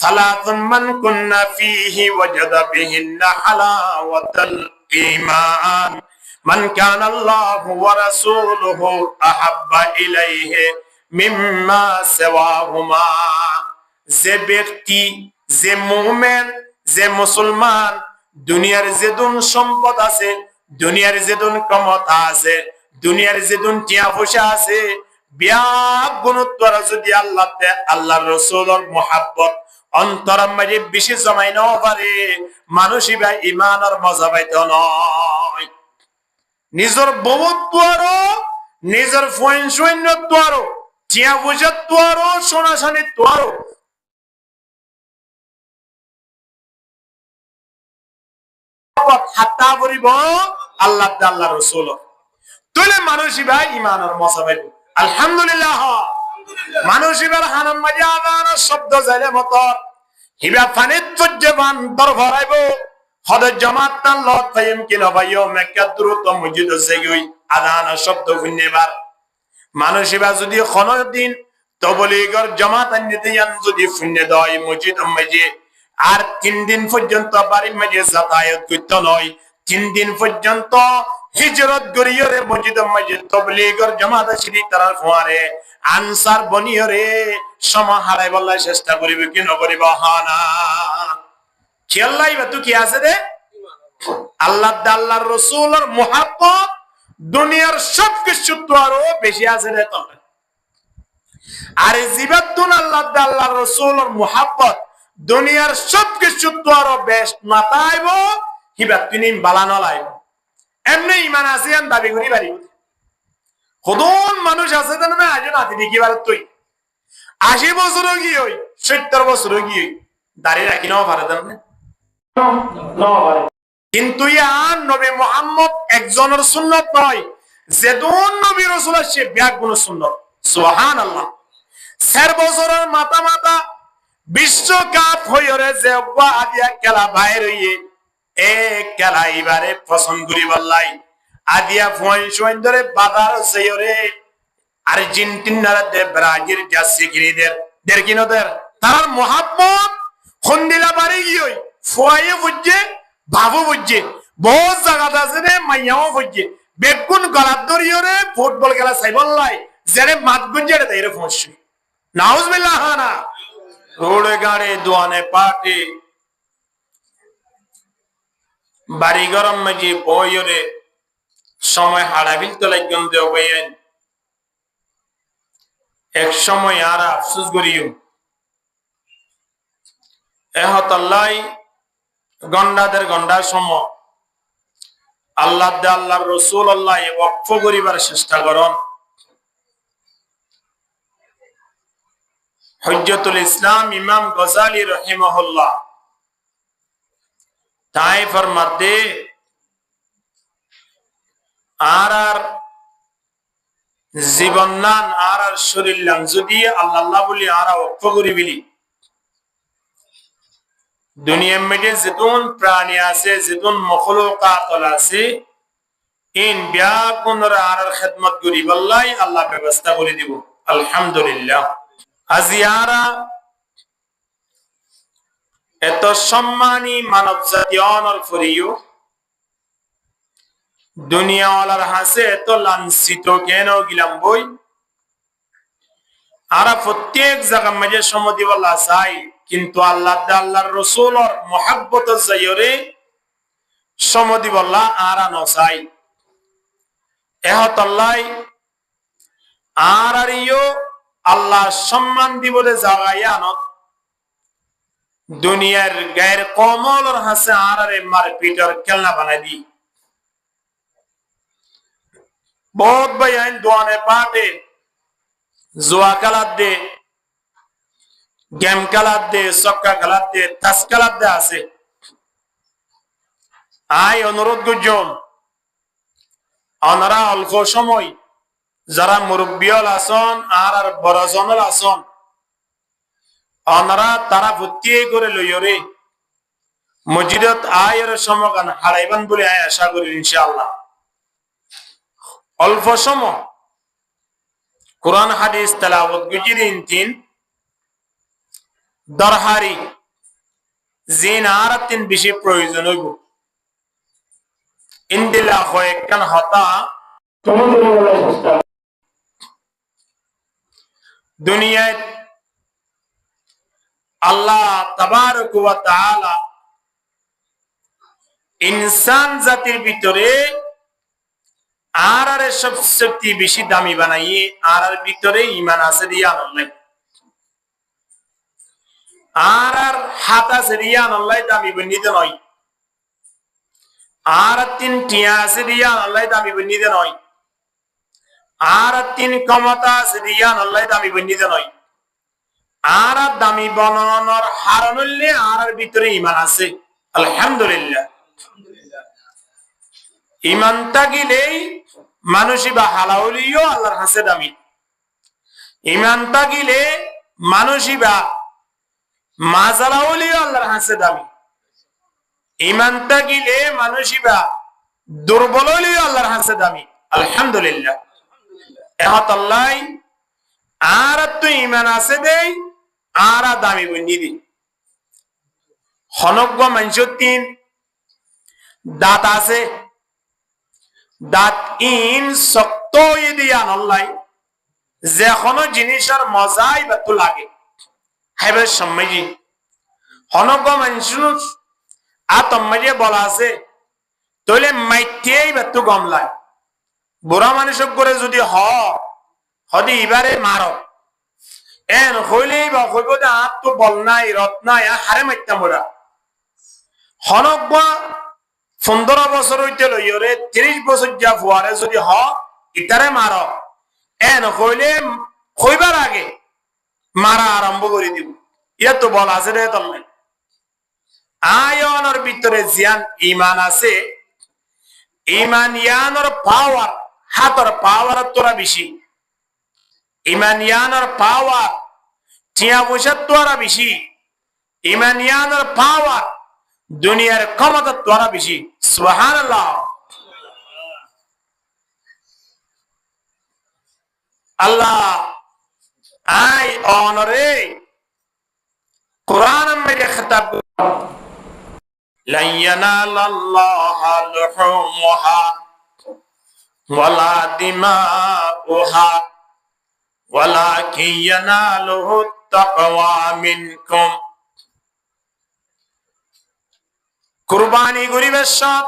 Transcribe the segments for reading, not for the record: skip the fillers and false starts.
সালাতুন মান কুন্না ফীহি ওয়াজাদা বিহিন্না হালাওয়াতাল ঈমান মান কানা আল্লাহু ওয়া রাসূলুহু আহাব্বা ইলাইহি মিম্মা সিওয়াহুমা। যে ব্যক্তি, যে মুমিন, যে মুসলমান দুনিয়ার যেদুন সম্পদ আছে, দুনিয়ার যেদুন ক্ষমতা আছে, দুনিয়ার যেদুন টিয়া পয়সা আছে, ব্যাগ গুণোত্তর যদি আল্লাহ আল্লাহর রাসূলের মুহাব্বত অন্তরের মাঝে বেশি জমাই না পারে, মানুষই বা ঈমানের মজা পাইতে নয়। নিজের বউত্ব আরো, নিজের ফোন সৈন্যত্ব আরো, টিয়া পয়সাত্ব আরো, সোনা সানিত্ব আরো হাত্তা বলিব আল্লাহ আল্লাহ রাসূল তুলে মানুষই ভাই ইমানের মজা পাইব। আলহামদুলিল্লাহ। মানুষ এবার হানান মাঝে আদানের শব্দ যাইলে মতর হিবা ফানিত পর্যবান দর ভরাইব হদের জমাত তান লত ফাইম কিলো ভাইও মেক্কা দ্রুত মসজিদ সেগুই আদানের শব্দ শুনেবার মানুষ এবার যদি খনর দিন তবলিগর জমাত আনতে যান যদি শুনে দেয় মসজিদ মাঝে আর 3 দিন পর্যন্ত বাড়ির মাঝে যাতায়াত করতে নয়, 3 দিন পর্যন্ত হিজরত করিয়রে মসজিদ মাঝে তবলিগর জামাত আসিনি তারা ফোয়ারে আনসার বনিয়রে সময় হারাই বলার চেষ্টা করিবে কি নকরিব হানা খেয়াল্লাই বা তুই কি আছে রে আল্লাহ আল্লাহর রাসূলের মুহাব্বত দুনিয়ার সব কিছু তো আরো বেশি আছে রে তবে আর জিবাতুন আল্লাহ আল্লাহর রাসূলের মুহাব্বত দুনিয়ার সব কিছু তো আরো বেশ মাতাইব হিবাত তিনি বালানো লাইব এমনি ইমান আছে আন দাবি করি পারি কতজন মানুষ আছে না আজ নাতি দেখি বার তুই 80 বছর কি হই 70 বছর কি হই দাড়ি রাখি নাও পারে না কিন্তু ইয়ার নবী মুহাম্মদ একজনের সুন্নাত নয়, যেদুন নবী রাসূল সে ব্যাগ গুণ সুন্নাত। সুবহানাল্লাহ। 4 বছরের মাথা মাথা বিশ্বকাপ হইরে যে আদিয়া খেলা বাইর হইয়ে এ খেলা এবারে পছন্দ করি বললাই আদিয়া ফোন ধরে বাজার যেয়রে আর্জেন্টিনার দে ব্রাজিল জাসি কিনিদের দের কিনোদের তার মুহাব্বত খন্দিলা বাড়ি গিয়ে ফুয়ায়ে বুঝে বাবু বুঝে বহুত জায়গা আছে রে মাইয়াও বুঝে বেগুন গলার দরিয়রে ফুটবল খেলা চাইবলাই যেরে মাত গুঞ্জে রে তাইরে ফসি নাউজুবিল্লাহ হানা রোডে গাড়ি দোয়ানে পার্টি বাড়ি গরম মাঝে বইরে সময় হারাবিল তো লাগন দেও বইয়েন এক সময় আর আফসোস করিও এহতাল্লাই গন্ডাদের গন্ডা সময় আল্লাহ আল্লাহর রাসূল আল্লাহ ওয়াকফ করিবার চেষ্টা করন। হুজ্জতুল ইসলাম ইমাম গজালি রাহিমাহুল্লাহ তাই ফরমাতে আর জীবন নান আর শরীর লান যদি আল্লাহ বলি আর ওয়াকফ করি বিলি দুনিয়ার মধ্যে যেতুন প্রাণী আছে যেতুন মখলুকাত আছে ইন ব্যাগুনরা আর খেদমত করি বললাই আল্লাহ ব্যবস্থা করে দিব। আলহামদুলিল্লাহ। আজিয়ারা এত সম্মানী মানব জাতি অনর করিও দুনিয়াওয়ালার হাসে এত লাঞ্ছিত কেন গিলাম বই আর প্রত্যেক জায়গার মাঝে সম্মতি বলা চাই কিন্তু আল্লাহ আল্লাহর রাসূলের মুহাব্বত যায়রে সম্মতি বলা আর নসাই এহতাল্লাই আর ইয়ো আল্লাহ সম্মান দিবলে জাগায় আনত দুনিয়ার গায়ের কমলর হাসে আরে মারপিটর খেলনা বানাই দি বহুত ভাই আইন দোয়ানে পাটে জুয়া খেলার দে গেম খেলার দে চক্কা খেলার দে তাস খেলার দে আছে আই অনুরোধ গুজন অনারা অল্প সময় যারা মুরব্বিয়ল আসন আর বড় জনল আসন অনারা তারা ভর্তি করে লইরে মসজিদত আয়ের সমাগান হারাইবান বলে আয় আশা করি ইনশাআল্লাহ। অল্প সময় কোরআন হাদিস তেলাওয়াত গুজিরিন তিন দরহারি জিন আর তিন বেশি প্রয়োজন হইব ইন্দিলা হয় কান হতা দুনিয়ায় আল্লাহ তাবারক ওয়া তাআলা ইনসান জাতির ভিতরে আর সবচেয়ে বেশি দামি বানাইয়ে আর ভিতরে ইমান আছে রিয়ান আল্লাহ আর হাত আছে রিয়ান আল্লাহ দামি বন্দিতে নয় আর তিন টিয়া আছে রিয়ান আল্লাহ দামি বন্দিতে নয় আর তিন ক্ষমতা আছে রিয়ান আল্লাহ দামি বন্দিতে নয় আর দামি বনানোর হারানুল্লে আর ভিতরে ইমান আছে আলহামদুলিল্লাহ ইমান তাগিলেই মানুষই বা হালাউলিও আল্লাহর হাসে দামি ইমান তাগিলে মানুষই বা মাজালাউলিও আল্লাহর হাসে দামি ইমান তাগিলে মানুষই বা দুর্বল হইলেও আল্লাহর হাসে দামি আলহামদুলিল্লাহ এহত আল্লাহ আর তো ইমান আছে দেই আর দামি বন্দি দি হনজ্ঞ মানুষের তিন দাঁত আছে দাঁত ইন শক্ত দিয়া নল্লাই যে কোনো জিনিসের মজাই বেতু লাগে হাইবে সম্মাজি হনজ্ঞ মানুষ আতম্মাজি বলা আছে তইলে মাইতেই বেতু গমলাই বুড়া মানুষক করে যদি হদি ইবারে মার এন হইলেই বা হইব যে আত তো বল নাই রত নাই হারে মাইতাম ওরা হনজ্ঞ 15 বছর হইতে লইরে 30 বছর যা ফুয়ারে যদি ইতারে মার এন হইলে হইবার আগে মারা আরম্ভ করে দিব ইয়া তো বল আছে রে তল নাই আয়নের ভিতরে জিয়ান ইমান আছে ইমানিয়ানোর পাওয়ার হাতর পাওয়ার তোরা বেশি ইমানিয়ানোর পাওয়ার টিয়া পয়সা তোরা বেশি ইমানিয়ানোর পাওয়ার দুনিয়ার ক্ষমতা তোরা বেশি সুবহানাল্লাহ আল্লাহ আই অনরে কোরআন মধ্যে খিতাব লা ইয়ানালাল্লাহা লুহুমুহা ওয়ালা দিমাউহা ওয়ালাকিন ইয়ানালুহু তাকওয়া মিনকুম কুরবানি গরিবের সব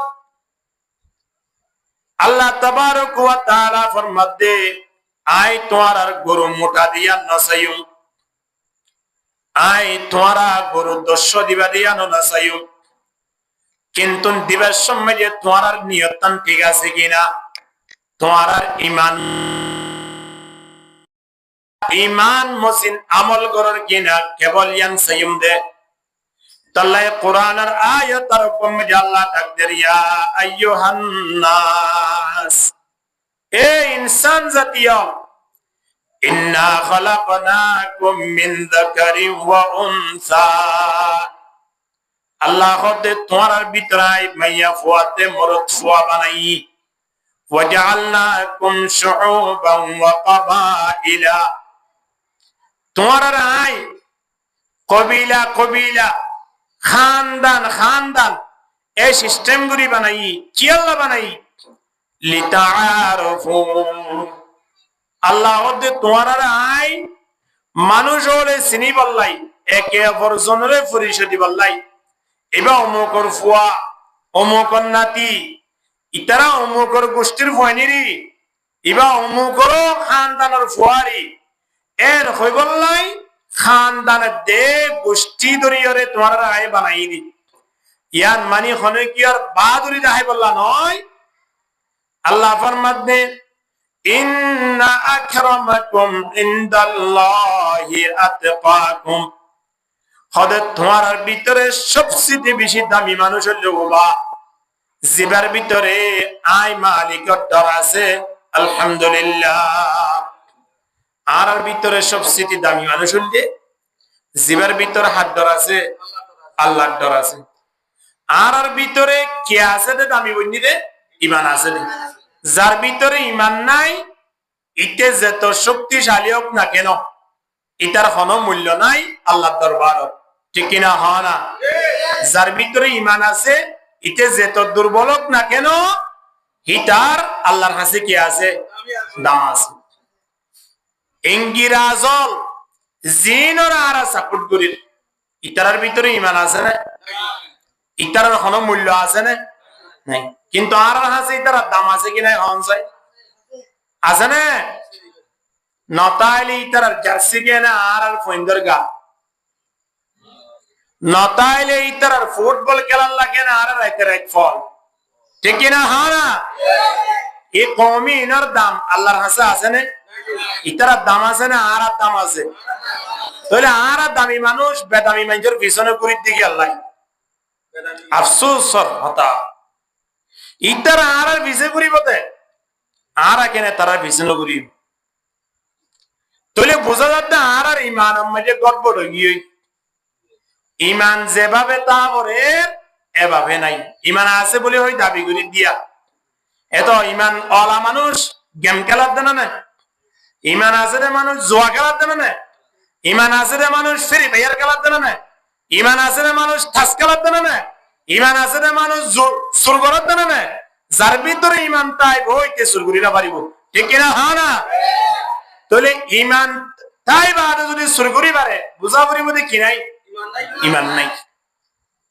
আল্লাহ তাবারক ওয়া তাআলা ফরমাতে আই তোমার আর গরু মোটা দিয়া নসাইম আই তোমারা গরু 10 দিবা দিয়া নসাইম কিন্তু দিবার সময় যে তোমার নিয়তন ঠিক আছে কিনা তোমার ইমান মুসিন আমল করার কিনা কেবল ইয়ান সাইম দে তাল্লাই কোরআনের আয়াতের কম যে আল্লাহ ডাক দেয়া আইয়ুহান নাস এ ইনসান জাতীয় ইন্না খালাকনাকুম মিন যাকারিন ওয়া উনসা আল্লাহ হতে তোমার ভিতরে মাইয়া ফুয়াতে মরদ ফুয়া বানাই ওয়াজআলনাকুম শুউবান ওয়া ক্বাবাইলা তোমার আই কবিলা কবিলা খানদান খানদান এই সিস্টেম গুলি বানাই কি আল্লাহ বানাই লিতাআরফু আল্লাহ হতে তোমার আই মানুষ হলে চিনি বললাই একে অপরজনের পরিচয় দি বললাই এবার অমুকর ফুয়া অমুকর নাতি ইতারা অমুকর গোষ্ঠীর ফুয়ানিরি এবার অমুকর খানদানের ফুয়ারি এর হই বললাই খানদানের দে গোষ্ঠী দরিয়রে তোমার আয় বানাই দি ইয়ান মানি হনে কি আর বাদুরি রাহে বললা নয় আল্লাহ ফরমাতে ইন্না আকরামাকুম ইনদাল্লাহি আতকাকুম হদে তোমার ভিতরে সবচেয়ে বেশি দামি মানুষ হলো বাবা জিবার ভিতরে আই মালিকের ডর আছে আলহামদুলিল্লাহ আর ভিতরে সবচেয়ে দামি মানুষ হইলে জিবার ভিতরে হাত ডর আছে আল্লাহর ডর আছে আর ভিতরে কে আছে রে দামি বন্দি রে ঈমান আছে রে যার ভিতরে ঈমান নাই ইতে যত শক্তিশালী হোক না কেন ইতার কোনো মূল্য নাই আল্লাহর দরবারত, ঠিক কিনা? হয় না? যার ভিতরে ইমান আছে ইতে যেত দুর্বল হোক না কেন, হিটার আল্লাহর কাছে কি আছে? দাম আছে। ইংগিরাজল জিনর আর সাপোর্ট করি, ইতার ভিতরে ইমান আছে না? ইতার কোনো মূল্য আছে না? নাই। কিন্তু আর কাছে ইতার দাম আছে কি নাই? হন চাই আছে না? নতাইলে ইতার জার্সি কেনা আর ফইন্দর গা, নতাইলে ইতার ফুটবল খেলার লাগে না আর রাইতের এক ফল, ঠিক কিনা? হ্যাঁ না? এই কওমি ইনার দাম আল্লাহর কাছে আছে না? ইতার দাম আছে না? আর দাম আছে। তাহলে আর দামি মানুষ বেদামি মানুষের পিছনে করি দিকে আল্লাহ আফসোস হতা, ইতার আর পিছে করিব তে আর কেনে তারা পিছনে করি। তাহলে বোঝা যাচ্ছে আর ইমান মাঝে গড়বড় হয়ে গিয়ে, ইমান যেভাবে তা করে এভাবে নাই। ইমান আছে বলে ওই দাবি করি দিয়া এত ইমান অলা মানুষ গেম খেলার দেনা না, ইমান আছে রে মানুষ জোয়া খেলার দেনা না, ইমান আছে রে মানুষ ফ্রি ফায়ার খেলার দেনা না, ইমান আছে রে মানুষ ঠাস খেলার দেনা না, ইমান আছে রে মানুষ সুর করার দেনা না। যার ভিতরে ইমান তাই বইতে সুর করিনা পারিব, ঠিক কিনা? হ্যাঁ না? তাহলে ইমান তাই বা যদি সুর করি পারে বুঝা পড়িব কি নাই? ইমান নাই।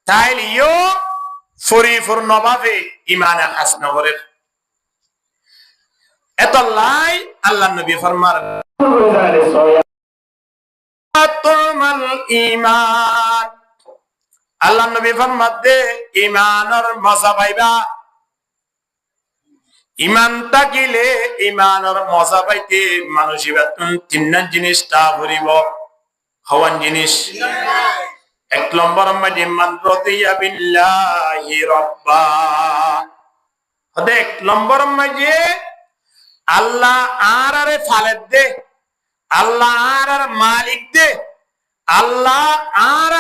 তাইলে ইও পরিপূর্ণ ভাবে ইমানে হাসনগরের এত লাই আল্লাহ নবী ফরমার তোমাল ঈমান, আল্লাহ নবী ফরমাতে ঈমানের মজা পাইবা। ইমান থাকিলে ইমানের মজা পাইতে মানুষের তিনটা জিনিসটা ভরিব। হওয়ান জিনিস এক নম্বর মাঝে মান রাদিয়া বিল্লাহি রাব্বা, এক নম্বর মাঝে আল্লাহ আর ফালেদ দে, আল্লাহ আর মালিক দে, আল্লাহ আর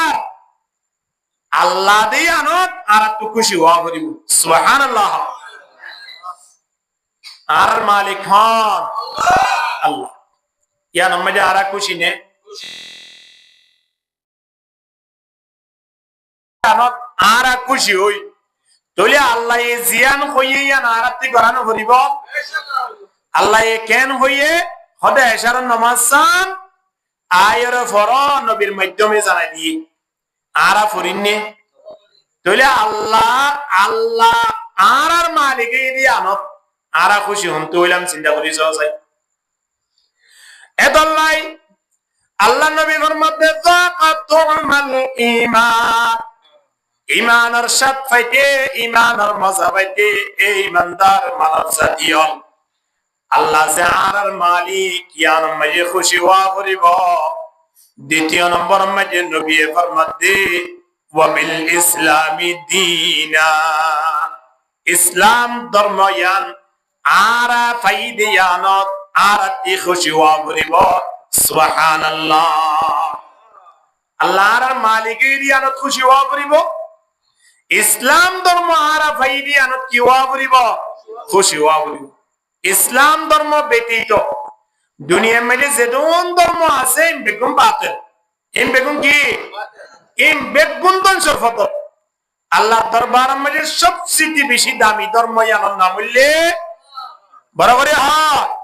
আল্লাহ দিয়ে আনত আর একটু খুশি হওয়া করিব। সুবহানাল্লাহ। আর মালিক হন আল্লাহ, ইয়া নমাজে আর খুশি নে আনত আর খুশি হই, তাহলে আল্লাহ এ জিয়ান হইয়ে ইয়ান আরাতি করানো করিব। আল্লাহ এ কেন হইয়ে হদে এশার নামাজ সান আয়ের ফর নবীর মাধ্যমে জানাই দিয়ে আরা ফরিননে, তাহলে আল্লাহ আল্লাহ আর মালিক দিয়ে আনত আরা খুশি হন তো হইলাম চিন্তা করি চাই এদল্লাই আল্লাহ নবী ফরমাতে যাকাতুল ঈমান, ঈমানের স্বাদ পাইতে ইমানের মজা পাইতে এই ইমানদার মানব জাতীয় আল্লাহ যে আর মালিক ইয়ান মাঝে খুশি হওয়া করিব। দ্বিতীয় নম্বর মাঝে নবী ফরমাতে ওয়া বিল ইসলামি দীনা, ইসলাম ধর্ম ইয়ান আরা ফাইদে ইয়ানত আরাতি খুশি হওয়া করিব। সুবহানাল্লাহ। আল্লাহর মালিকের ইয়ানত খুশি হওয়া করিব, ইসলাম ধর্ম আরা ফাইদে ইয়ানত কি হওয়া করিব? খুশি হওয়া করিব। ইসলাম ধর্ম ব্যতীত দুনিয়ার মধ্যে যেদন ধর্ম আছে বেগুন বাতিল, এম বেগুন কি? এম বেগুন ধ্বংসের ফত। আল্লাহ দরবারের মধ্যে সবচেয়ে বেশি দামি ধর্ম ইয়ানোর নাম হইলে বরাবর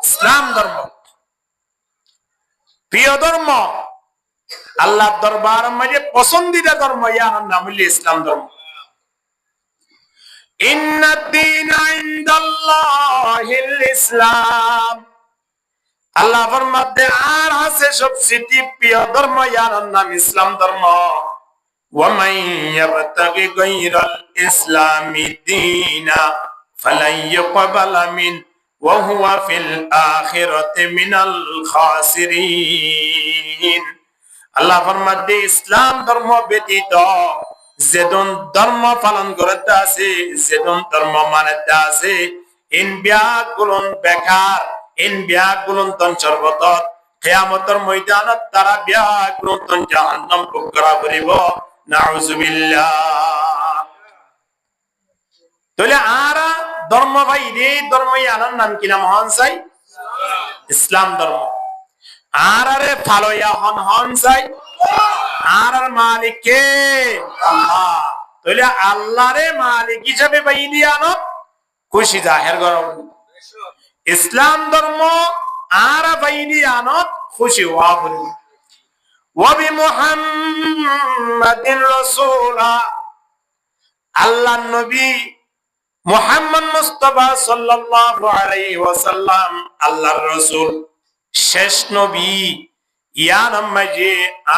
ইসলাম ধর্ম, প্রিয় ধর্ম। আল্লাহ দরবারের মধ্যে পছন্দিদা ধর্ম ইয়ানোর নাম হইলে ইসলাম ধর্ম। ইন্নাদ-দীনা ইনদাল্লাহিল ইসলাম, আল্লাহ ফরমাতে আর আছে সবচেয়ে প্রিয় ধর্ম ইয়ানোর নাম ইসলাম ধর্ম। ওয়া মান ইয়াবতাগি গায়রাল ইসলামি দীনা ফালান ইউকবালা মিন ওয়া হুয়া ফিল আখিরাতি মিনাল খাসিরিন। আল্লাহ ফরমাতে ইসলাম ধর্ম ব্যতীত যেদন ধর্ম পালন করতে আছে, যেদন ধর্ম মানতে আছে, ইন বিয়াগুলন বেকার, ইন বিয়াগুলন তঞ্চরবত কিয়ামতের ময়দানত তারা বিয়াগুলন জাহান্নাম ভোগ করা করিব। নাউযুবিল্লাহ। তাহলে আরা ধর্ম ভাই রে ধর্ম ইয়ানোর নাম কি? নাম হন চাই ইসলাম ধর্ম। আর আরে ফালইয়া হন হন চাই আর মালিক কে আল্লাহ। তাহলে আল্লাহরে মালিক হিসাবে বাইনি আনো খুশি জাহের গরম ইসলাম ধর্ম আর বাইনি আনো খুশি হওয়া বলি ওয়াবি মুহাম্মাদিন রাসূলা আল্লাহ নবী মুহাম্মদ মুস্তাফা সাল্লাল্লাহু আলাইহি ওয়াসাল্লাম আল্লাহর রাসূল শেষ নবী ইয়ান মাঝে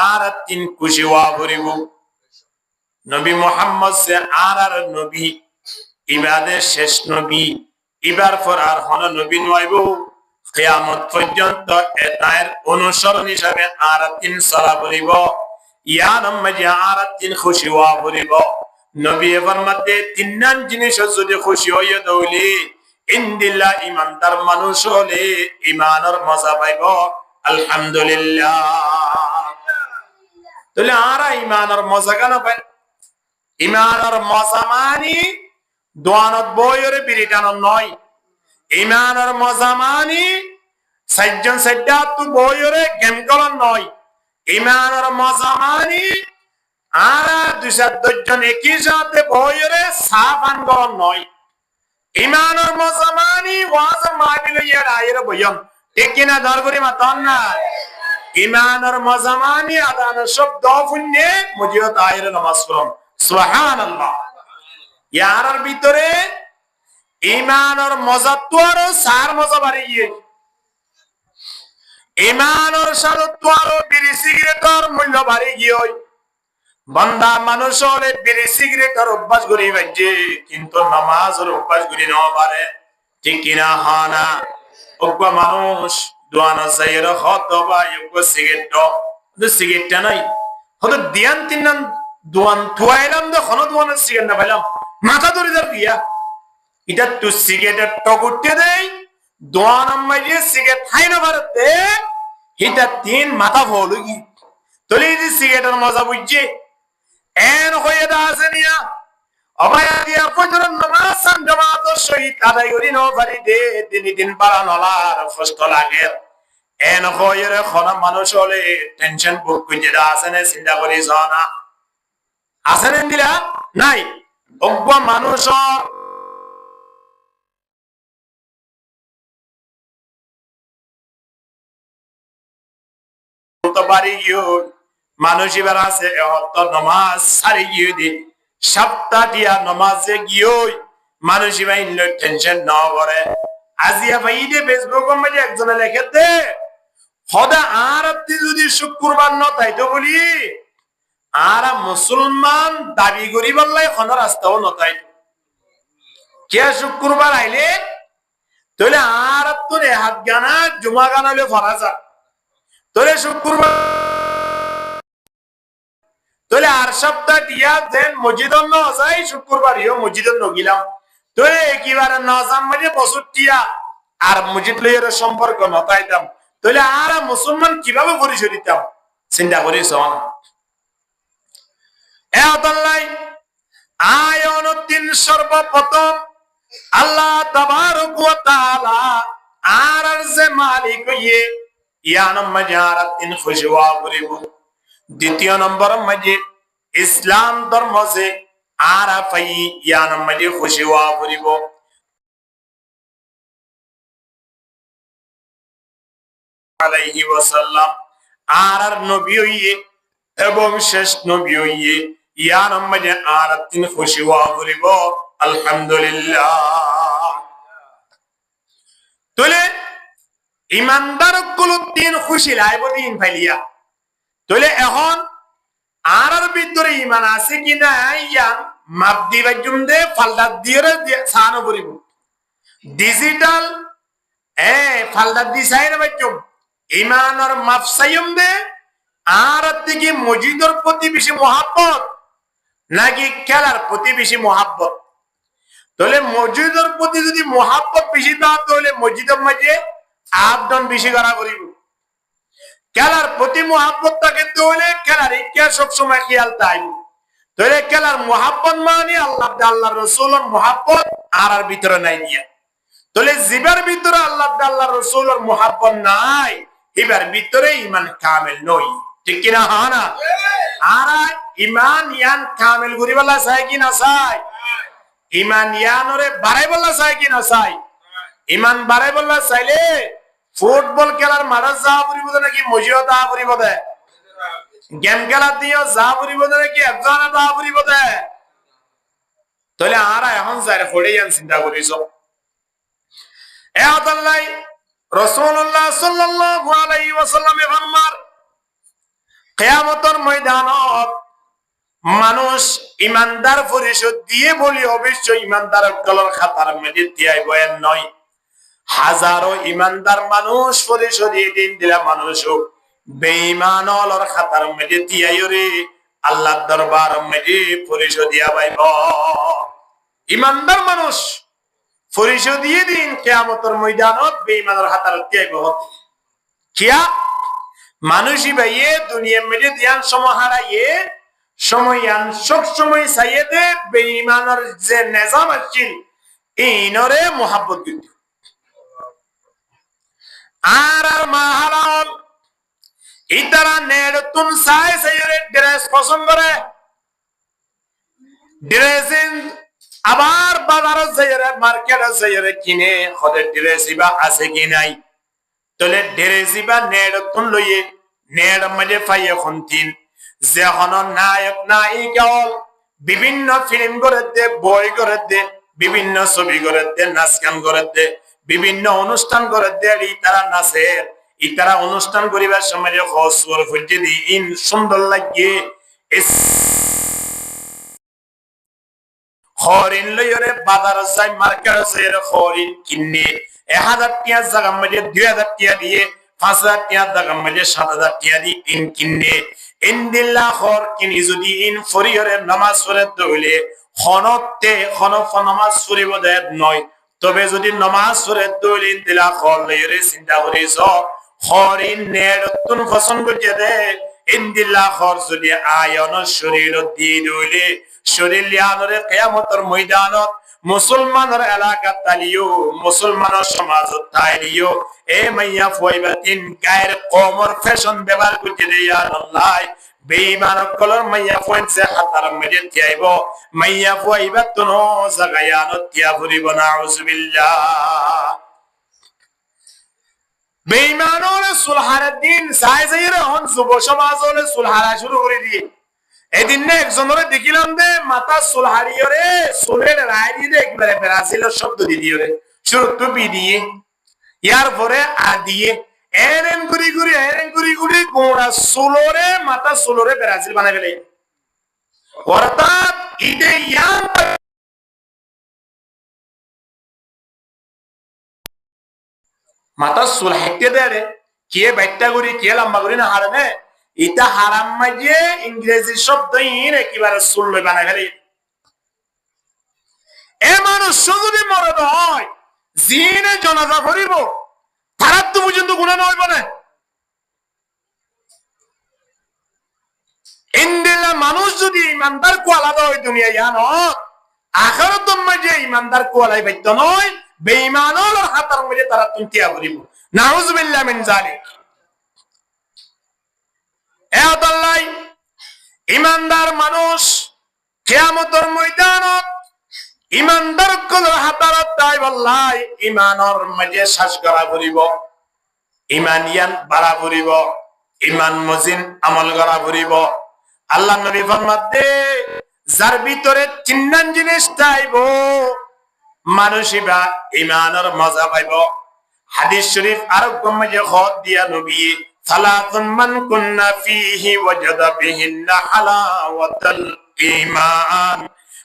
আর তিন খুশি হওয়া বলিব নবী মুহাম্মদ সে আর নবী ইবাদের শেষ নবী ইবার পর আর হন নবী নইব কিয়ামত পর্যন্ত এটার অনুসরণ হিসাবে আর তিন সালা বলিব ইয়ান মাঝে আর তিন খুশি হওয়া বলিব নবী এবার মধ্যে তিনজন জিনিস যদি খুশি হইয়া দৌলি ইনদিল্লাহ ইমানদার মানুষ হলে ইমানের মজা পাইব আলহামদুলিল্লাহ। তাহলে আর ইমানের মজা কেন পাই ইমানের মজা মানি দোয়ানত বইরে বিরিটানো নয় ইমানের মজা মানি সাইজন সাইডা তু বইরে গেম করার নয় ইমানের মজা মানি আর দুই চার দশজন একই সাথে বইরে সাফান করার নয় ইমানের মজা মানি ওয়াজ মাহফিল ইয়ার আয়ের বয়ন ঠিক কিনা দরগরি মাতন না ইমানের মজা মানি আদান শব্দ ফুন্নে মুজিয়ত আয়ের নামাজ পড়ুন সুবহানাল্লাহ। ইয়ার ভিতরে ইমানের মজা তো আরো সার মজা বাড়ি গিয়ে ইমানের সাথে তো আরো বিড়ি সিগারেটের মূল্য বাড়ি গিয়ে বান্দা মানুষ হলে বিড়ি সিগারেটের অভ্যাস করি বাজে কিন্তু নামাজের অভ্যাস করি না পারে ঠিক কিনা হানা ওগা মানুষ দোয়ানা যাইর হত বা ইগো সিগারেটটা নাই হতো দিয়ান তিনন দোয়ান থুয়াইলাম দে কোন দোয়ানা সিগারেট না পাইলাম মাথা ধরে দার দিয়া এটা তো সিগারেটের টগুটে দেই দোয়ান আম্মাইয়ে সিগারেট খাই না পারতে এটা তিন মাথা ভলুগি তলি দি সিগারেটের মজা বুঝছে এন হয়ে দাসে নিয়া অবায়া দিয়া ফজর নামাজ জামাত শহীদ আদায় করি ন পারি দে দিন পারা নলার কষ্ট লাগে এন হয়ে রে খনা মানুষ হলে টেনশন বুক কইতে দাসে নে চিন্তা করি জানা আসেন দিলা নাই অজ্ঞ মানুষ তো পারি গিয়ে মানুষ এবার আছে নমাজ সারি গিয়ে দি সপ্তাহ দিয়া নমাজে গিয়ে মানুষ এবার টেনশন না করে আজিয়া ভাই দে ফেসবুক মধ্যে একজনে লেখে দে সদা আর আপনি যদি শুক্রবার ন তাই তো বলি আর মুসলমান দাবি করি বললাই কোন রাস্তাও নতাই কে শুক্রবার আইলে তাহলে আর তোর হাত গানা জুমা গানা হলে ফরা যা তোরে শুক্রবার তোলে আর সপ্তাহ দিয়া দেন মসজিদ ন যাই শুক্রবার ইও মসজিদ নগিলাম তোরে একেবারে নজাম মানে বছর টিয়া আর মসজিদ লইয়ের সম্পর্ক নতাইতাম তাহলে আর মুসলমান কিভাবে পরিচয় দিতাম চিন্তা করিস আয়নুদ্দিন সর্বপ্রথম আল্লাহ তাবারক ওয়া তাআলা আর যে মালিক ইয়ে ইয়ানম মাজারাতিন খুশওয়া করিব দ্বিতীয় নম্বর মাঝে ইসলাম ধর্ম যে আরাফাই ইয়ানম মাঝে খুশওয়া করিব আলাইহি ওয়াসাল্লাম আর নবী হইয়ে এবং শেষ নবী হইয়ে ইয়ানম মাঝে আরাতিন খুশওয়া করিব আলহামদুলিল্লাহ। তোলে ইমানদার গুলো দিন খুশি লাইব দিন ফাইলিয়া তোলে এখন আর ভিতরে ইমান আছে কিনা ইয়ান মাপ দিবা জুমদে ফালদা দিয়ে সানো করিব ডিজিটাল ফালদা দি সাইন বাজুম ইমানের মাপ সাইম দে আর দিকে মসজিদের প্রতি বেশি মহাব্বত নাকি খেলার প্রতি বেশি মহাব্বত তাহলে মসজিদের প্রতি যদি মহাব্বত বেশি দাও তাহলে মসজিদের মাঝে আবদান বেশি করা করিব খেলার প্রতি মহাব্বত থাকে তাহলে খেলার ইচ্ছা সবসময় খেয়াল তাইব তাহলে খেলার মহাব্বত মানে আল্লাহ রসুলের মহাব্বত আর ভিতরে নাই দিয়া তাহলে জীবের ভিতরে আল্লাহ রসুলের মহাব্বত নাই এবার ভিতরে ইমান কামেল নই, ঠিক কিনা? হ্যাঁ না? আর ইমান ইয়ান কামেল করি বলা চাই কি না চাই? ইমান ইয়ানরে বাড়াই বলা চাই কি না চাই? ইমান বাড়াই বলা চাইলে ফুটবল খেলার মাঠে যা পড়িব নাকি মজিও তা পড়িব দে? গেম খেলার দিয়েও যা পড়িব নাকি একজনে তা পড়িব দে? তাহলে আর এখন যাই পড়ে ইয়ান চিন্তা করিস এ আল্লাহ রাসূলুল্লাহ সাল্লাল্লাহু আলাইহি ওয়াসাল্লাম ফরমান কিয়ামতের ময়দানত মানুষ ইমানদার পরিশোধ দিয়ে বলি অবশ্যই ইমানদার কলর খাতার মধ্যে দিয়াই বয়ান নয়, হাজারো ইমানদার মানুষ পরিশোধ দিন দিলা মানুষ বেঈমান অলর খাতার মধ্যে দিয়াই রে আল্লাহর দরবার মধ্যে পরিশোধ দিয়া পাইব। ইমানদার মানুষ পরিশোধ দিয়ে দিন কিয়ামতের ময়দানত বেঈমানের খাতার দিয়াইব। কিয়া মানুষই ভাইয়ে দুনিয়ার মধ্যে ধ্যান সময় হারাইয়ে সময়ান সব সময় চাইয়ে দে বেঈমানের যে নিজাম আছিল ইনরে মোহাব্বত দিত। আর মাহালাল ইতারা নেড়তুন চাই চাইরে ড্রেস পছন্দ করে, ড্রেসিং আবার বাজারে যাইরে মার্কেটে যাইরে কিনে ওদের ড্রেস ইবা আছে কি নাই। তাহলে ড্রেস ইবা নেড়তুন লইয়ে নেড় মধ্যে পাইয়ে খন্তিন যে হন নায়ক নায়িকা বিভিন্ন ফিল্ম করে দে, বই করে দে, বিভিন্ন ছবি করে দে, নাচ গান করে দে, বিভিন্ন অনুষ্ঠান করে দে। তারা নাচের ইতারা অনুষ্ঠান করিবার সময় হসর ফুটে দি ইন সুন্দর লাগিয়ে হরিণ লইরে বাজার যাই মার্কেট যাই হরিণ কিনে 1000 টাকা জায়গা মধ্যে 2000 টাকা দিয়ে 5000 টাকা জায়গা মধ্যে 7000 টাকা দিয়ে ইন কিনে ইনদিল্লাহ হর কিনি যদি ইন ফরিয়রে নামাজ পড়ে তইলে হনতে হনফ নামাজ পড়িব দেব নয়। তবে যদি নামাজ পড়ে তইলে ইনদিল্লাহ হর লইরে চিন্তা করিস হরিণ নেড়তুন পছন্দ করতে দে ইনদিল্লাহ হর যদি আয়ন শরীর দিয়ে দইলে শরীর লিয়ানরে কিয়ামতের ময়দানত মুসলমানের এলাকা তালিও মুসলমানের সমাজ তাইলিও এ মাইয়া ফয়বাতিন গায়ের কমর ফ্যাশন ব্যবহার করতে দে ইয়া আল্লাহ বেঈমান কলর মাইয়া ফয়েন সে হাতার মধ্যে যাইব মাইয়া ফয়বাতুন জাগায়ানত তিয়া ভরিব নাউজুবিল্লাহ। বেঈমানরে সুলহার দিন সাই সাইরে হন যুব সমাজ হলে সুলহারা শুরু করে দিয়ে এদিন না একজনের দেখিলাম দে মাথা সুলহারিয়রে সুলের রায় দিয়ে একবারে ব্রাজিলের শব্দ দিয়ে রে শুরু টুপি দিয়ে ইয়ার পরে আ দিয়ে এরেন গুড়ি গোড়া সুলরে মাথা সুলরে ব্রাজিল বানাই ফেলে। অর্থাৎ ইদে ইয়ান মাথা সুল হাইতে দেয় কে বাইটটা করি কে লম্বা করি না হারনে ইটা হারাম মাঝে ইংরেজি শব্দ ইন একেবারে সুল বানাই ফেলে। এ মানুষ যদি মরদ হয় জিনে জনাজা করিব তারা তো পর্যন্ত গুনাহ হইব না। ইনদিলা মানুষ যদি ইমানদার কো আলাদা হয় দুনিয়া ইয়ান আখিরাত মাঝে ইমানদার কো আলাই বাইত নয় বেঈমানর হাতার মধ্যে তারা তুন্তিয়া করিব নাউজুবিল্লাহ মিন যালিক। এ আল্লাহ ইমানদার মানুষ কিয়ামতের ময়দানত ইমানদার কল হাতারত তাই বল্লাই ইমানর মাঝে শ্বাস করা করিব ইমানিয়ান বাড়া করিব ইমান মজিন আমল করা করিব। আল্লাহ নবী ফরমাতে যার ভিতরে তিনজন জিনিস চাইব মানুষিবা ইমানের মজা পাইব। হাদিস শরীফ আর মাঝে খত দিয়া নবী সালাতুন মান কুন্না ফিহি ওয়াজাদা বিহিন্না হালাওয়াতাল ঈমান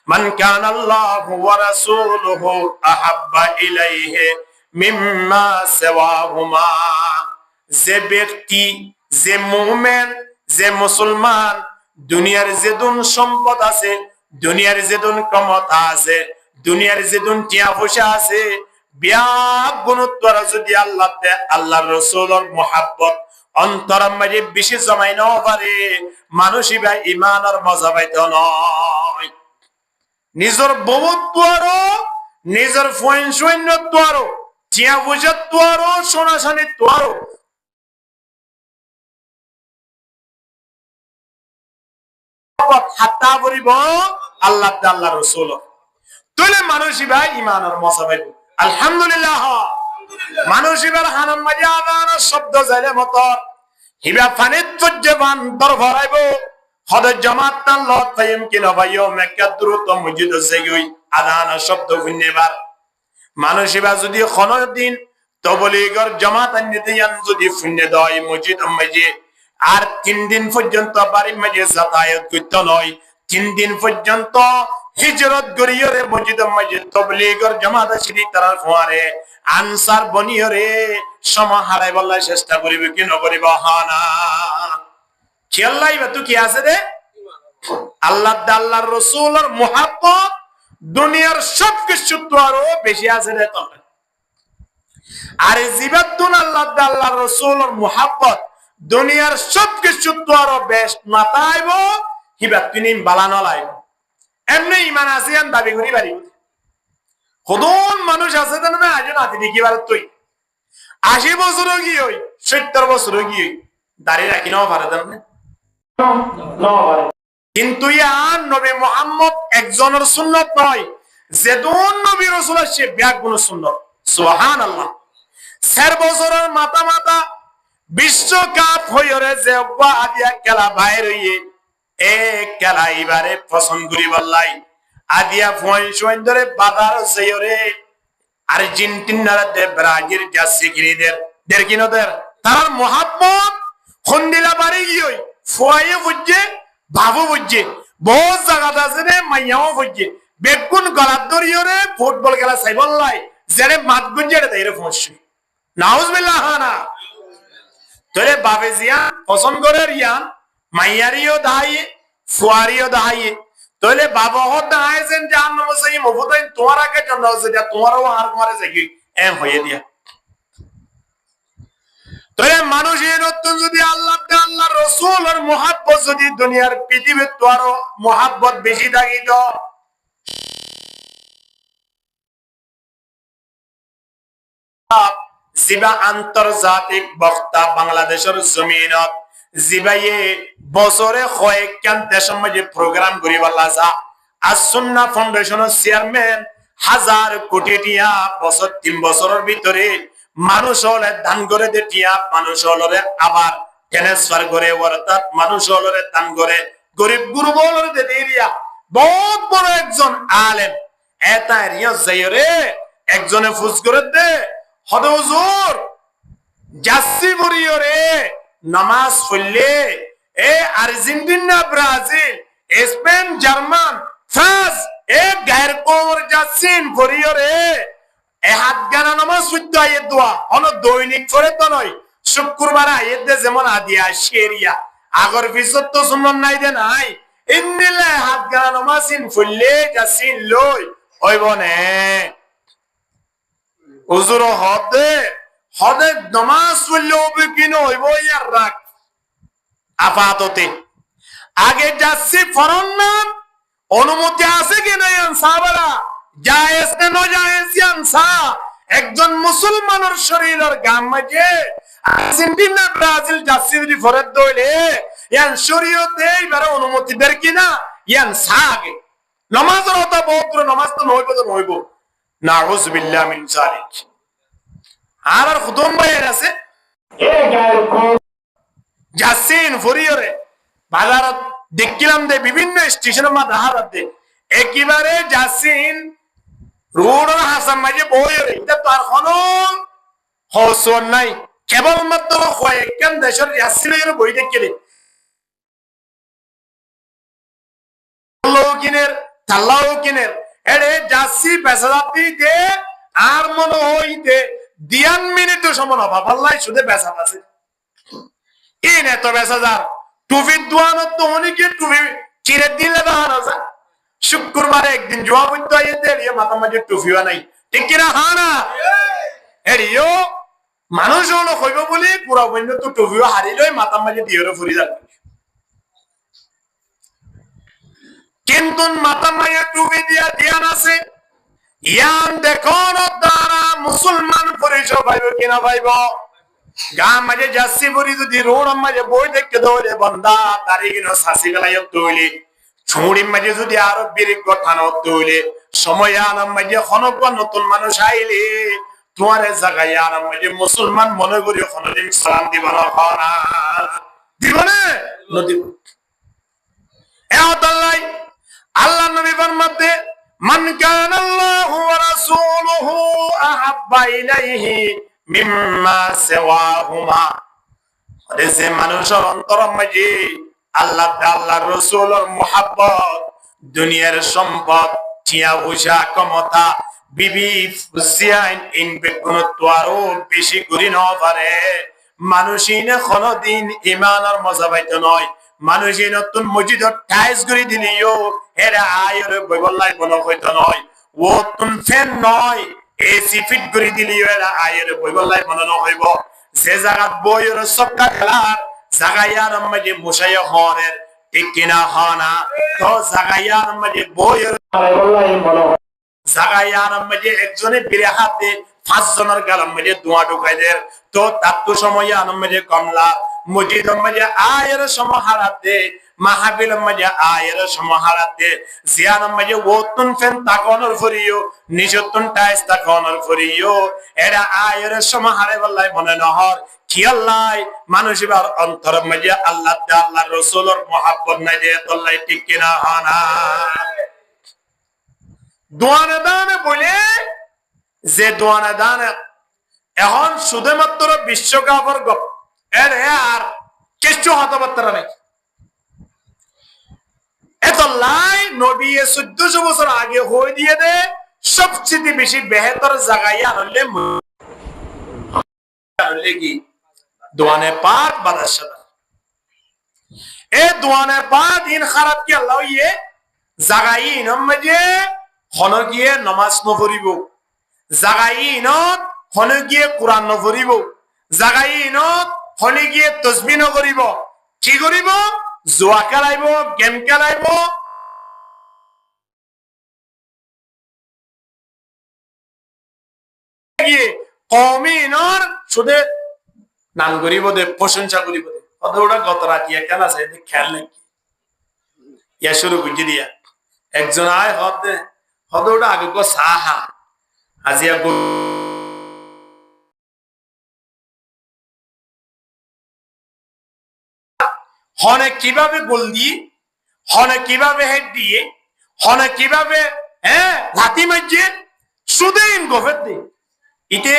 মান কানা আল্লাহু ওয়া রাসূলুহু আহাব্বা ইলাইহি মিম্মা সিওয়াহুমা। যে ব্যক্তি যে মুমিন যে মুসলমান দুনিয়ার যেদুন সম্পদ আছে দুনিয়ার যেদুন ক্ষমতা আছে দুনিয়ার যেদুন টিয়া পয়সা আছে ব্যাগ গুণোত্তর যদি আল্লাহ দে আল্লাহর রাসূলের মুহাব্বত অন্তরের মাঝে বেশি জমাই না পারে মানুষই ভাই ইমানের মজা পাইতে নয়। নিজের বউত্ব আরো নিজের ফয়েন সৈন্যত্ব আরো টিয়া পয়সাত্ব আরো সোনা সানিত্ব আরো হাত্তা করিব আল্লাহ আল্লাহ রসুল তুলে মানুষই ভাই ইমানের মশাবাই আলহামদুলিল্লাহ মানুষইবার হানান মাঝে আদান শব্দ যাইলে মতর হিবা ফানিত পর্যবান দর ভরাইব হদে জামাত তান লত ফাইম কিনা ভাইও মেক্কা দ্রুত মসজিদ সেগুই আদান শব্দ গুন্নেবার মানুষইবা যদি খন দিন তবলিগর জামাত আনতে যান যদি ফুন্নে দয় মসজিদ মাঝে আর 3 দিন পর্যন্ত বাড়ির মাঝে যাতায়াত করতে নয় 3 দিন পর্যন্ত হিজরত করিয়রে মসজিদ মাঝে তবলিগর জামাত আসি তার ফোয়ারে আনসার বনিয়রে সময় হারাই বলার চেষ্টা করিবে কি নকরিব হানা খেয়াল্লাইবা তো কি আছে রে আল্লাহ আল্লাহর রাসূলের মুহাব্বত দুনিয়ার সব কিছু তো আরো বেশি আছে রে তো আর জিবাতুন আল্লাহ আল্লাহর রাসূলের মুহাব্বত দুনিয়ার সব কিছু তো আরো বেশ মাতাইব হিবা তিনি বালানো লাইব এমনি ঈমান আসিয়ান দাবি করি পারি কতজন মানুষ আছে জানো না আজ নাতি দেখি বার তুই 80 বছর কি হই 70 বছর কি হই দাঁড়িয়ে রাখি নাও পারে জানো না কিন্তু ইয়ান নবী মুহাম্মদ একজনের সুন্নাত নয় যেদুন নবী রাসূল সে ব্যাগুণ সুন্নাত সুবহানাল্লাহ 4 বছরের মাথা মাথা বিশ্বকাপ হইরে যে অব্বা আদিয়া খেলা বাইর হইয়ে এ খেলা এবারে পছন্দ করি বললাই আদিয়া ফোন ধরে বাজার সেইরে আর্জেন্টিনার দে ব্রাজিল জাসি কিনিদের দের কিনদের তার মুহাব্বত খন্দিলা বাড়ি গিয়ে ফুয়ায়ে বুঝে বাবু বুঝে বহুত জায়গা আছে রে মাইয়াও বুঝে বেগুন গলার দরিয়রে ফুটবল খেলা চাইবলাই যেরে মাত গুঞ্জে দেরে ফোঁসি নাউজুবিল্লাহ না তোরে বাবে জিয়া পছন্দ করে রিয়ান মাইয়ারিও দাই ফুয়ারিও দাই তোলে বাবা হত আইছেন জাহান্নামে সেই মফুতাই তোমার আগে জন্য আছে যা তোমারও আর মারে যাই এম হয়ে দিয়া তোরে মানুষের নতুন যদি আল্লাহ আল্লাহর রাসূলের মুহাব্বত যদি দুনিয়ার পৃথিবীর তো আরো মুহাব্বত বেশি থাকিত জিবা আন্তর্জাতিক বক্তা বাংলাদেশের জমিনত জিবাইয়ে বছরে কয়েকখান দেশের মাঝে প্রোগ্রাম করি বললা আসুন্না ফাউন্ডেশনের চেয়ারম্যান 1000 কোটি টিয়া বছর 3 বছরের ভিতরে মানুষ হলে দান করে দিয়া মানুষ হলে আবার ট্রান্সফার করে অর্থাৎ মানুষ হলে দান করে গরিব গুরুবলরে দিয়া বহুত বড় একজন আলেম এটা রিয়া যায়রে একজনে ফুজ করে দে হদে হুজুর জাসি বরিয়রে নামাজ পড়লে এ Argentina Brazil Spain German France এ গায়ের কোমর যাচ্ছেন বরিয়রে এ হাত গানা নামাজ পড়তে আইয়ে দোয়া অন দৈনিক পড়ে তো নয় শুক্রবার আইয়ে দে যেমন আদিয়া শেরিয়া আগর পিছত তো সুন্নাত নাই দে নাই ইন্দিলে হাত গানা নামাজিন পড়লে যাচ্ছেন লই হইবনে হুজুর হদে নামাজ পড়লে হবে কিনো হইব ইয়ার রাখ আপাততে আগে যাচ্ছি ফরন নাম অনুমতি আছে কি নাই সাহাবারা জায়েজ না নজায়েজ জানসা একজন মুসলমানের শরীরের গাম মাঝে আর্জেন্টিনা ব্রাজিল যাচ্ছি যদি ফরদ দইলে ইয়ান শরীয়তে এইবারে অনুমতি দের কিনা ইয়ান সাগে নামাজের হতা বহুত নামাজ তো নইব নাউযুবিল্লাহ মিন যালিক আর খুদম ভাইয়ের আছে এ গায়ের কোন যাচ্ছেন ফরিয়রে বাজারত দেখছিলাম যে বিভিন্ন স্টেশনের মধ্যে হারাতে একেবারে যাচ্ছেন রোডের হাসান মাঝে বইরে এটা তো আর কোনো হসন নাই কেবলমাত্র কয়েকখান দেশের যাচ্ছিলেন বই দেখলে কিনের তাল্লাও কিনের এরে যাচ্ছি বেসাদাতি দে আর মনে হইতে 2 মিনিটও সময় না বাবাল্লাই শুধু বেসাদ আছে এই না তো বেসাদার টুপি দোয়ানো তো অনেকে টুপি চিরে দিলে দাঁড়ানো যায় শুক্রবারে একদিন জবাব হইতে আইতে এরিয়া মাথা মাঝে টুপিও নাই ঠিক কিনা হা না এরিও মানুষ হলো হইব বলে পুরা বন্য তো টুপিও হারিলই মাথা মাঝে দিয়েরও ফুরি যাবে কিন্তু মাথা মাঝে টুপি দিয়া ধ্যান আছে ইয়ান দেখুন দ্বারা মুসলমান পরিচয় পাইব কিনা পাইব গাম মাঝে যাচ্ছি বলি যদি রোড মাঝে বই দেখতে দৌড়ে বন্ধা দাঁড়িয়ে কিনা শাসি গেলাই দৌড়ি ছুঁড়ির মাঝে যদি আরো বিরিক গঠানো হইলে সময় আনার মাঝে খনক নতুন মানুষ আইলে তোমার জায়গায় আনার মাঝে মুসলমান মনে করি কোনদিন সালাম দিব না দিব না নদীব আল্লাহ নবী ফরমাতে মান কানা আল্লাহু ওয়া রাসূলুহু আহাব্বা ইলাইহি মিম্মা সিওয়াহুমা যে মানুষের অন্তরের মাঝে আল্লাহ আল্লাহর রাসূলের মুহাব্বত দুনিয়ার সম্পদ টিয়া পয়সা ক্ষমতা বিবি ফুসিয়ান ইন বেগুনত্ব আরো বেশি করি না পারে মানুষই না কোনদিন ঈমানের মজা পাইতে নয় মানুষই নতুন মসজিদত টাইলস করে দিলিও এরা আয়ের বইবল্লাই বলা হইতো নয় ও তুন ফ্যান নয় এসি ফিট করে দিলিও এরা আয়ের বইবল্লাই বানানো হইব যে জায়গা বইয়ের সবকা খেলার জাগাইয়ার মাঝে মুসাইয়া হনের ঠিক কিনা হনা তো জাগাইয়ার মাঝে বইয়ের জাগাইয়ার মাঝে একজনে বিরে হাত দিয়ে 5 জনের গালের মাঝে ধোঁয়া ঢুকাই দেয় তো তার তো সময় আনন্দ মাঝে কমলা মসজিদের মাঝে আয়ের সমাহারাত দে মাহাবিলের মাঝে আয়ের সমাহারাত দে জিয়ানের মাঝে ওতুন ফেন তাকনের ফরিও নিজতুন টাইস তাকনের ফরিও এরা আয়ের সমাহারে বললাই মনে নহর কি আল্লাহ মানুষ এবার অন্তরের মাঝে আল্লাহ আল্লাহর রাসূলের মুহাব্বত নাই দে আল্লাহ ঠিক কিনা হানা দোয়ানে দানে বলে যে দোয়ানে দানে এখন শুধুমাত্র বিশ্বকাপের গপ এর আর কিছু হতবার্তা নাই এত লাই নবী 1400 বছর আগে হয়ে দিয়ে দে সবচেয়ে বেশি বেহতর জায়গায় আনলে কি দোয়ানে পাক বাদশাহ এ দোয়ানে পাক দিন খারাপ কি আল্লাহ ইয়ে জায়গায় নমাজে হন গিয়ে নামাজ নপড়িব জায়গায় ইনত হন গিয়ে কোরআন নপড়িব জায়গায় ইনত হলে গিয়ে তসবি নকরিব কি করিব জুয়া খেলাইব গেম খেলাইব কমিনর শুধু নাম করিব দে প্রশংসা করিব দে কত ওটা গত রাতি কেন আছে খেয়াল নাকি ইয়া শুরু বুঝি দিয়া একজন আয় হতে হত ওটা আগে কো সাহা আজিয়া হনে কিভাবে গোল দিয়ে হনে কিভাবে হেড দিয়ে হনে কিভাবে লাথি মারছে সুদিন গফের দিয়ে ইতে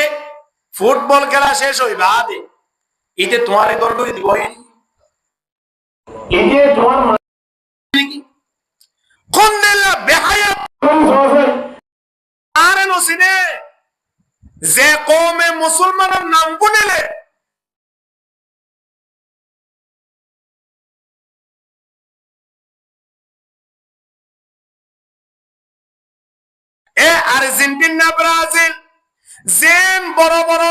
ফুটবল খেলা শেষ হইবা দে ইতে তোমার গর্ব দিব ইতে তোমার কোন দিলা বেহায়া আরে নসিনে যে কওমে মুসলমানের নাম গুনিলে আর্জেন্টিনা ব্রাজিল জেন বড় বড়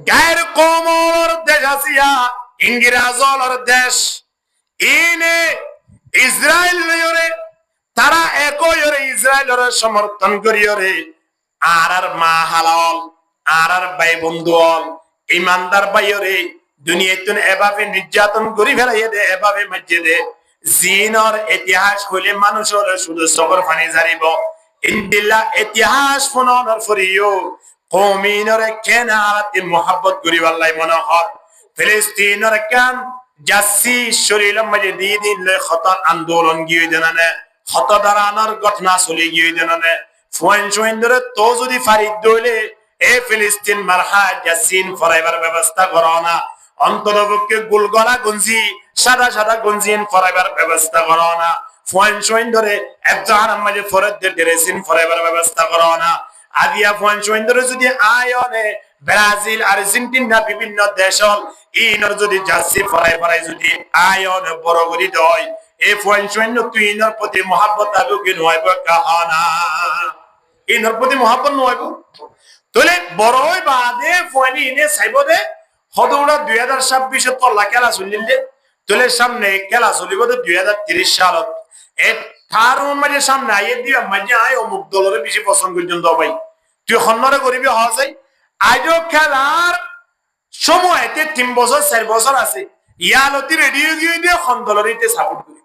গায়ের কমর দেশ আসিয়া ইংরেজর দেশ ইনে ইসরায়েল লয়রে তারা একইরে ইসরায়েলের সমর্থন করিয়রে আর মা হালাল আর ভাই বন্ধু ইমানদার ভাইরে দুনিয়াতুন এভাবে নির্যাতন করি ফেলাইয়ে দে এভাবে মাঝে দে জিনর ইতিহাস হইলে মানুষের শুধু সবর ফানি জারিব ইন্দিল্লা ইতিহাস ফোনর ফরিও কওমিনর কেনারাতে মোহাব্বত করি আল্লাহ মনোহর ফিলিস্তিনের কাম জাসি শরীরের মাঝে দিন লে খতর আন্দোলন গিয়ে দেনানে খত দাঁড়ানোর ঘটনা চলে গিয়ে দেনানে ফোন ধরে তো যদি ফারিদ দইলে এ ফিলিস্তিন মারহা জাসিন ফরাইবার ব্যবস্থা করো না অন্ততপক্ষে গুলগলা গঞ্জি সাদা সাদা গঞ্জিন ফরাইবার ব্যবস্থা করো না ফোন ধরে একজন আমাদের ফরদের ড্রেসিন ফরাইবার ব্যবস্থা করো না আদিয়া ফোন ধরে যদি আয়নে ব্রাজিল আর্জেন্টিনা বিভিন্ন দেশ ইনর যদি জার্সি ফরাই যদি আয়ন বড় করি দয় এই ফোন তুই ইনর প্রতি মহাব্বত আলু কি নয়ব কাহানা ইনর প্রতি মহাব্বত নয়ব তাহলে বড়ই বাদে ফোন ইনে চাইব দে হদৌড়া 2026 তল্লা খেলা চলিল দে তাহলে সামনে খেলা চলিব 2030 সালত তার মাঝে সামনে আইয়ে দিবা মাঝে আয় অমুক দলের বেশি পছন্দ পর্যন্ত ভাই তুই সন্মানে করিবি হওয়া যায় আজও খেলার সময়তে 3 বছর 4 বছর আছে ইয়ালতি রেডিও গিয়ে দিয়ে দলের সাপোর্ট করি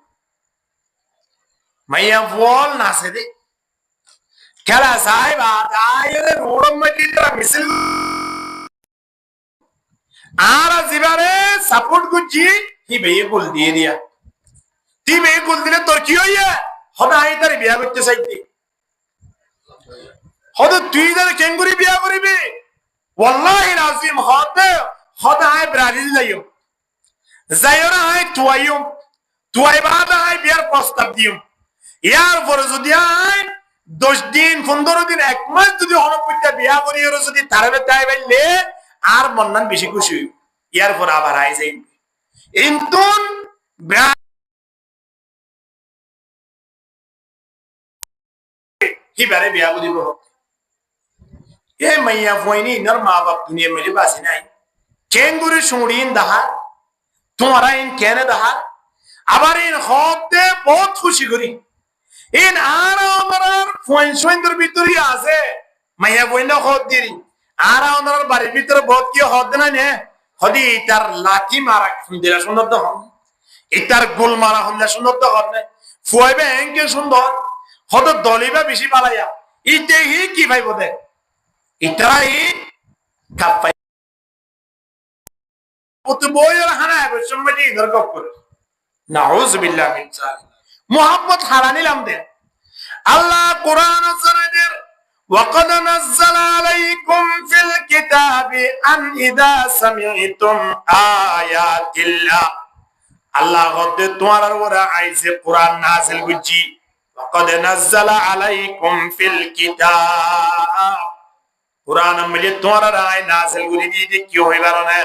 মাইয়া বল নাচে দে খেলা সাহেব আদায়রে রোডম মধ্যে মিছিল আর জিবারে সাপোর্ট গুজি হি বেয়ে গোল দিয়ে দিয়া তুই বেয়ে গোল দিলে তোর কি হইয়া হবে আই তার বিয়া করতে চাইতে হবে তুই তার কেঙ্গুরি বিয়া করিবি ওয়াল্লাহি লাজিম হবে আই ব্রাজিল যাইও যাইও না আই তুয়াই বাদ আই বিয়ার প্রস্তাব দিও ইয়ার পরে যদি আই 10 দিন 15 দিন 1 মাস যদি অনপত্যা বিয়া করিও যদি তারবে তাই বাইলে আর মন্নান বেশি খুশি হইব ইয়ার পর আবার আই যাই ইনতুন হিবারে বিয়া করিব এ মাইয়া ফয়নি নর মা বাপ দুনিয়া মেরে বাসি নাই কেঙ্গুরি শুড়িন দাহা তোমারা ইন কেনে দাহা আবার ইন হতে বহুত খুশি করি ইন আর আমার ফয়নসইন্দর ভিতরে আছে মাইয়া বইনা হদ দিরি আর আমার বাড়ির ভিতরে বহুত কি হদ না নে হদি তার লাকি মারা দিলা সুন্দর তো হন ইতার গোল মারা হল্লা সুন্দর তো হন ফুয়াইবে এঙ্কে সুন্দর হদ দলিবা বেশি পালাইয়া ইতে হি কি ভাইব দে ইতাই কাপাই তো বইয়ের হানা হবে সম্মানি দরকার করে নাউজ বিল্লাহ মিন জালিক মোহাম্মদ হারানিলাম দে আল্লাহ কোরআন জানাদের وقد نزل عليكم في الكتاب أن إذا سمعتم آيات الله الله قد توارر ورا عايز قرآن نازل بجي وقد نزل عليكم في الكتاب قرآن مجھے توارر آئے نازل گری دی کیوں ہے بارنے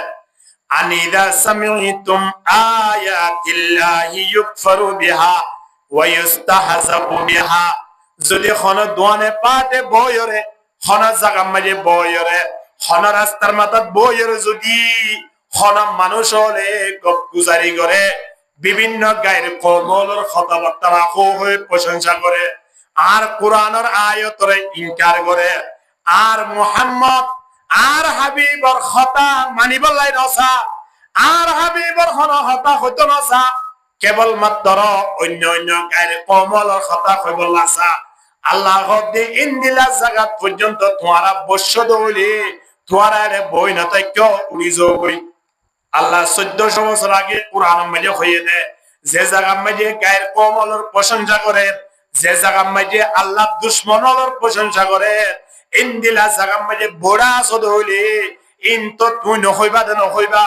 أن إذا سمعتم آيات الله يكفر بها ويستهزأ بها যদি খন দোয়ানে পাতে বয়রে খন জাগা মাঝে বয়রে খন রাস্তার মাথাত বয়রে যদি খন মানুষ হলে গপ গুজারি করে বিভিন্ন গায়ের কমলর কথাবার্তা রাখো হয়ে প্রশংসা করে আর কোরআনের আয়াতরে ইনকার করে আর মুহাম্মদ আর হাবিবর কথা মানিবলাই নসা আর হাবিবর খন হতা হইতো নসা কেবল মাত্র অন্য অন্য গায়ের কমলর কথা কইবল আসা আল্লাহ হদে ইন্দিলা জাগাত পর্যন্ত তোমারা বর্ষ দৌলি তোমারা বই না তাই কেউ উড়ি যাবই আল্লাহ 1400 বছর আগে কোরআন মাঝে হয়ে দে যে জায়গা মাঝে গায়ের কমলর প্রশংসা করে যে জায়গা মাঝে আল্লাহ দুশ্মনর প্রশংসা করে ইন্দিলা জায়গা মাঝে বড়া সদৌলি ইন তো তুই নহইবা দে নহইবা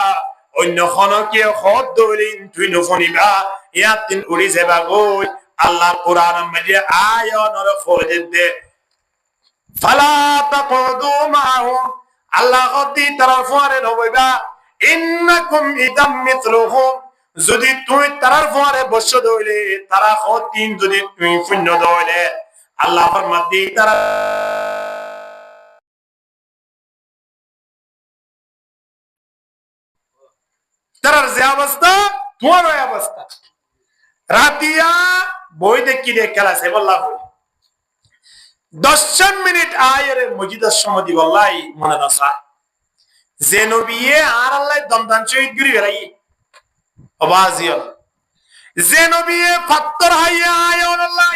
অন্য খনকে হদ দৌলি তুই নফনিবা ইয়াতিন উড়ি যাবা গই আল্লাহ কোরআন মাঝে আয়াতর খোঁজে দে ফালা তাকুদু মাহুম আল্লাহ গদি তারার ফরে নবইবা ইন্নাকুম ইদাম মিথলুহুম যদি তুই তারার ফরে বসছ দইলে তারা হতিন যদি তুই শূন্য দইলে আল্লাহ ফরমাতি তারা তারার যে অবস্থা তোমার ওই অবস্থা রাতিয়া বই দেখি দে খেলা সে বললা বই 10 মিনিট আয়ের মসজিদের সমাধি বললাই মনে নসা যে নবিয়ে আর আল্লাহ দমদান শহীদ করি বেলাই আওয়াজিও যে নবিয়ে ফাত্তর হাইয়া আয়ন আল্লাহ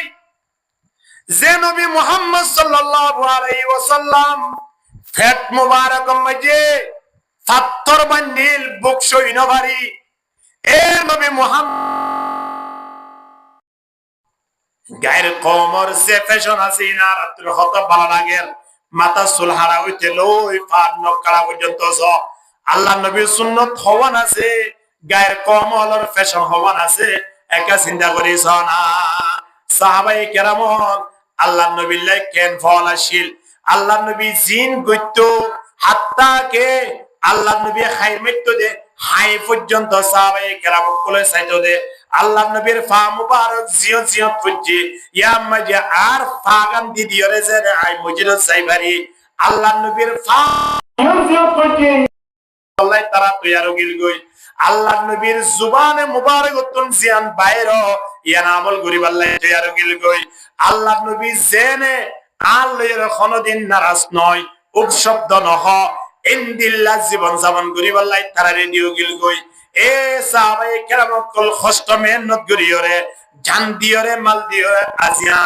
যে নবী মুহাম্মদ সাল্লাল্লাহু আলাইহি ওয়াসাল্লাম ফেট মুবারক মজে ফাত্তর বান্দিল বুক সইনো ভারি এ নবী মুহাম্মদ গায়ের কমর যে ফ্যাশন আছে না রাত্র হত ভালো লাগে মাথা চুল হারা হইতে লই পান নকড়া পর্যন্ত আল্লাহ নবীর সুন্নত হওয়ান আছে গায়ের কমলর ফ্যাশন হওয়ান আছে একা চিন্তা করিস না সাহাবায়ে কেরাম আল্লাহ নবীর লাই কেন ফল আসিল আল্লাহ নবী জিন গইত হাত্তাকে আল্লাহ নবী খাই মৃত্যু দে হাই পর্যন্ত সাহাবায়ে কেরাম কোলে চাইতো দে আল্লাহ নবীর ফা মুবারক জিয়ত জিয়ত ফুজি ইয়া মাজি আর ফাগান দি দিয়রে যে আই মজিদ সাইবারি আল্লাহ নবীর ফা জিয়ত ফুজি আল্লাহ তারা তৈয়ার গিল গই আল্লাহ নবীর জুবানে মুবারক তুন জিয়ান বাইরো ইয়া আমল গরিব আল্লাহ তৈয়ার গিল গই আল্লাহ নবী জেনে আল্লাহর কোনদিন নারাজ নয় উপশব্দ নহ ইনদিল্লাহ জীবন যাপন গরিব আল্লাহ তারা রেডিও গিল গই এ সাহাবায়ে কেরাম কল কষ্ট মেহনত করিয়রে জান দিয়রে মাল দিয়রে আজিয়া